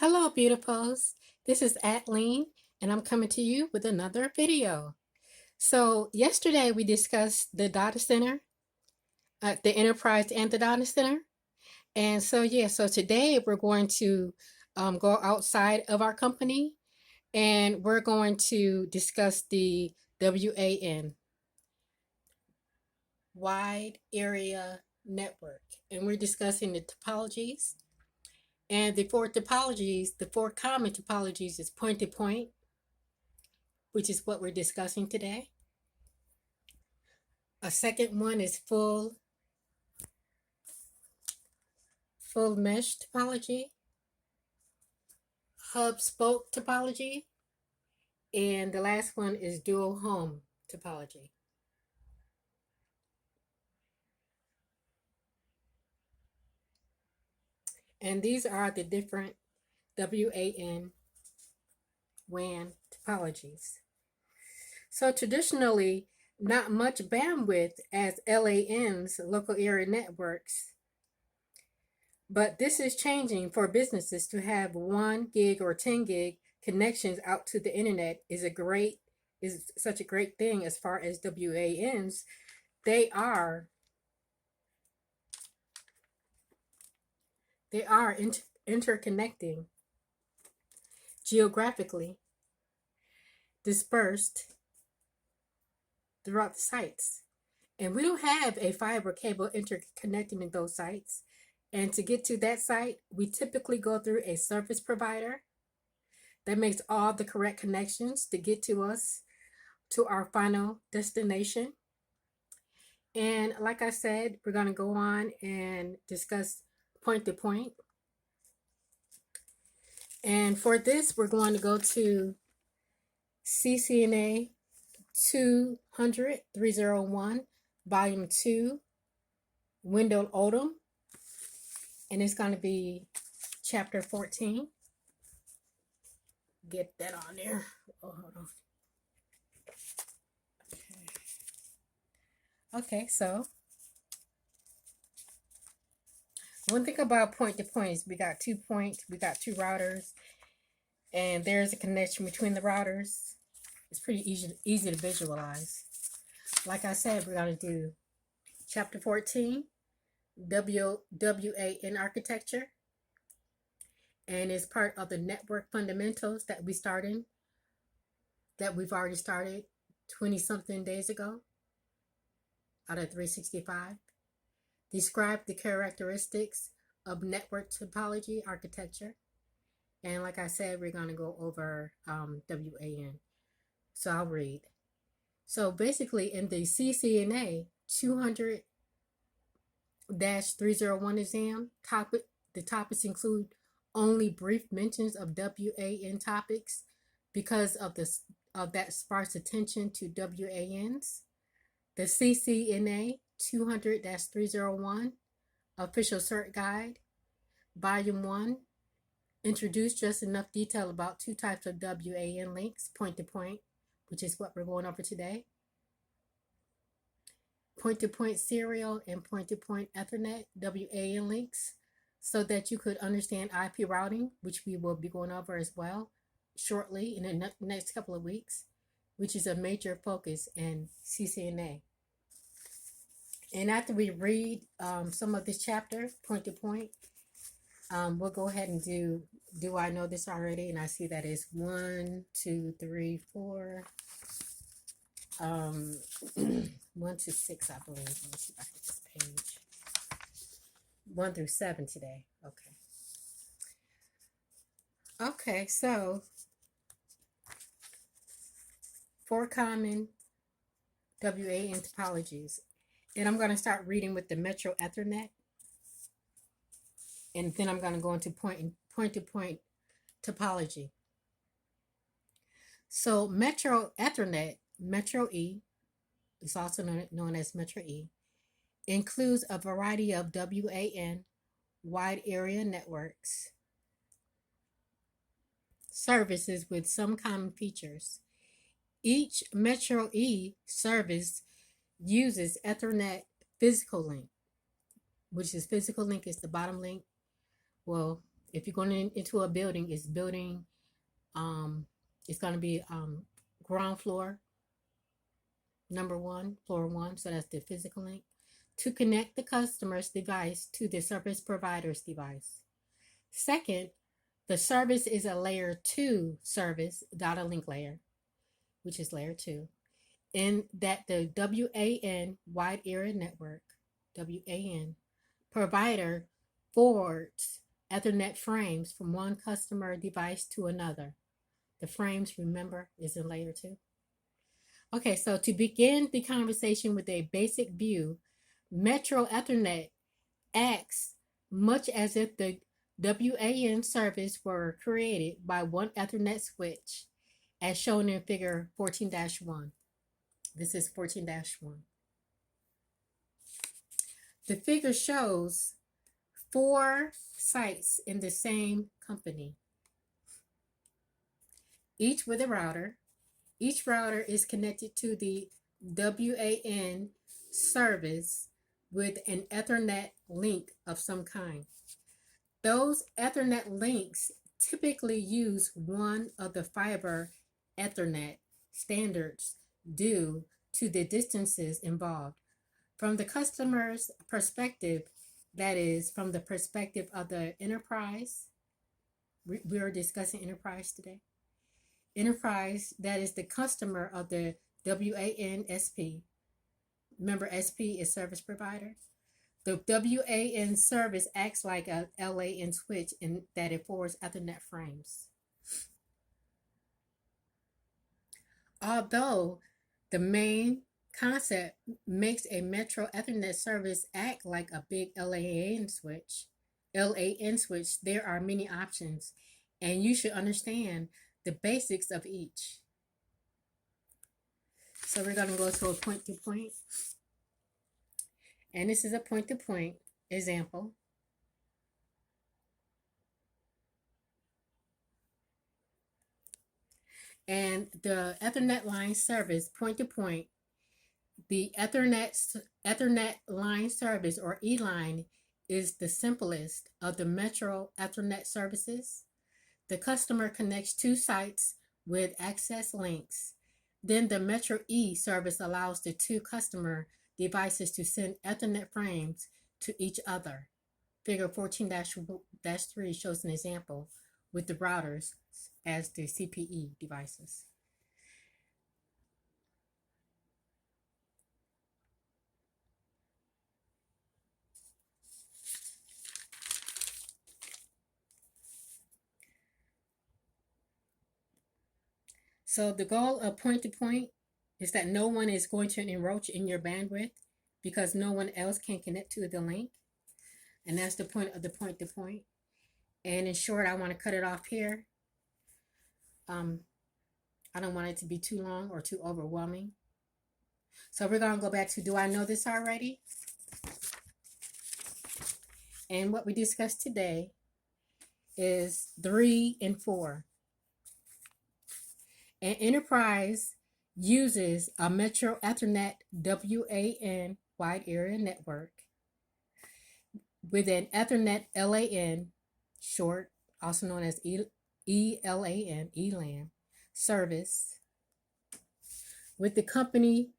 Hello, beautifuls. This is Atleen, and I'm coming to you with another video. So yesterday we discussed the data center, the enterprise and the data center. And so today we're going to go outside of our company and we're going to discuss the WAN, Wide Area Network. And we're discussing the topologies. And the four topologies, the four common topologies is point-to-point, which is what we're discussing today. A second one is full mesh topology, hub spoke topology, and the last one is dual home topology. And these are the different WAN topologies. So traditionally, not much bandwidth as LANs, local area networks, but this is changing for businesses to have 1 gig or 10 gig connections out to the internet is such a great thing. As far as WANs, they are interconnecting geographically dispersed throughout the sites. And we don't have a fiber cable interconnecting those sites. And to get to that site, we typically go through a service provider that makes all the correct connections to get to us, to our final destination. And like I said, we're going to go on and discuss point-to-point. And for this, we're going to go to CCNA 200-301, Volume 2, Window Odom. And it's going to be Chapter 14. Get that on there. Oh, hold on. Okay, so one thing about point-to-point is we got 2 points, we got 2 routers, and there's a connection between the routers. It's pretty easy to visualize. Like I said, we're going to do Chapter 14, WAN architecture, and it's part of the network fundamentals that we've already started 20-something days ago out of 365. Describe the characteristics of network topology architecture. And like I said, we're going to go over WAN. So I'll read. So basically in the CCNA 200-301 exam, the topics include only brief mentions of WAN topics because of that sparse attention to WANs. The CCNA 200-301 Official Cert Guide, Volume 1, introduced just enough detail about 2 types of WAN links, point-to-point, which is what we're going over today, point-to-point serial and point-to-point Ethernet WAN links, so that you could understand IP routing, which we will be going over as well shortly in the next couple of weeks, which is a major focus in CCNA. And after we read some of this chapter, point-to-point, we'll go ahead and do I know this already? And I see that is 1, 2, 3, 4, 1 to 6, I believe. Let me see if I can get this page. 1 through 7 today. Okay, so 4 common WAN topologies. And I'm going to start reading with the Metro Ethernet. And then I'm going to go into point-to-point topology. So Metro Ethernet, Metro E, is also known as Metro E, includes a variety of WAN, wide area networks, services with some common features. Each Metro E service uses Ethernet physical link, which is physical link is the bottom link. Well, If you're going into a building, it's going to be ground floor, number one, floor one. So that's the physical link to connect the customer's device to the service provider's device. Second, the service is a layer 2 service, data link layer, which is layer 2, in that the WAN, wide area network, WAN, provider forwards Ethernet frames from one customer device to another. The frames, remember, is in layer 2. Okay, so to begin the conversation with a basic view, Metro Ethernet acts much as if the WAN service were created by one Ethernet switch, as shown in figure 14-1. This is 14-1. The figure shows 4 sites in the same company, each with a router. Each router is connected to the WAN service with an Ethernet link of some kind. Those Ethernet links typically use one of the fiber Ethernet standards due to the distances involved. From the customer's perspective, that is, from the perspective of the enterprise, we are discussing enterprise today. Enterprise, that is the customer of the WAN SP. Remember, SP is service provider. The WAN service acts like a LAN switch in that it forwards Ethernet frames. Although the main concept makes a Metro Ethernet service act like a big LAN switch, there are many options, and you should understand the basics of each. So we're going to go to a point-to-point. And this is a point-to-point example. And the Ethernet line service, point-to-point, the Ethernet line service, or E-line, is the simplest of the Metro Ethernet services. The customer connects 2 sites with access links. Then the Metro E service allows the 2 customer devices to send Ethernet frames to each other. Figure 14-3 shows an example with the routers as the CPE devices. So the goal of point-to-point is that no one is going to encroach in your bandwidth because no one else can connect to the link. And that's the point of the point-to-point. And in short, I want to cut it off here. I don't want it to be too long or too overwhelming. So we're going to go back to, do I know this already? And what we discussed today is 3 and 4. An enterprise uses a Metro Ethernet WAN wide area network with an Ethernet LAN, short, also known as ELAN service, with the company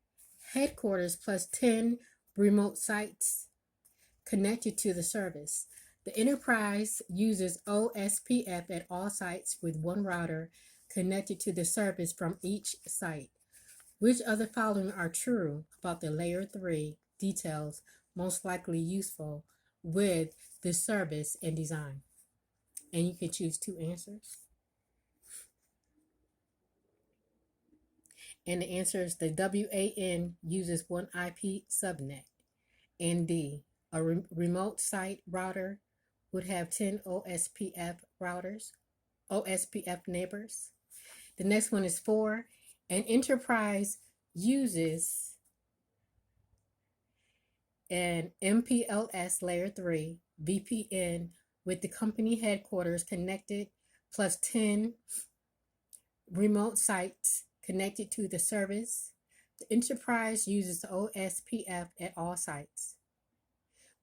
headquarters plus 10 remote sites connected to the service. The enterprise uses OSPF at all sites with one router connected to the service from each site. Which of the following are true about the layer 3 details most likely useful with the service and design? And you can choose 2 answers. And the answer is the WAN uses one IP subnet. And D, a remote site router would have 10 OSPF routers, OSPF neighbors. The next one is 4. An enterprise uses an MPLS layer 3 VPN with the company headquarters connected plus 10 remote sites connected to the service. The enterprise uses OSPF at all sites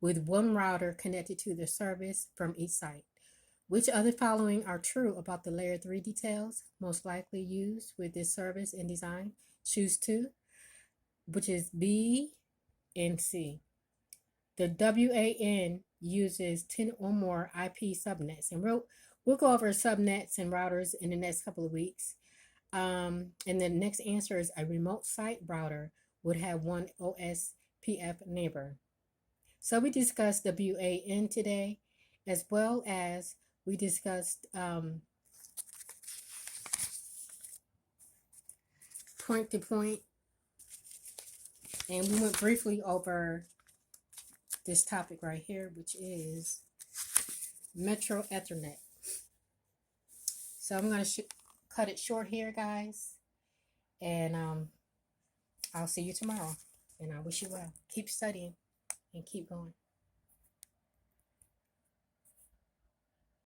with one router connected to the service from each site. Which of the following are true about the layer 3 details most likely used with this service and design? Choose two, which is B and C. The WAN uses 10 or more IP subnets, and we'll go over subnets and routers in the next couple of weeks. And the next answer is a remote site router would have one OSPF neighbor. So we discussed WAN today, as well as we discussed point-to-point, and we went briefly over this topic right here, which is Metro Ethernet. So I'm going to cut it short here, guys, and I'll see you tomorrow, and I wish you well. Keep studying and keep going.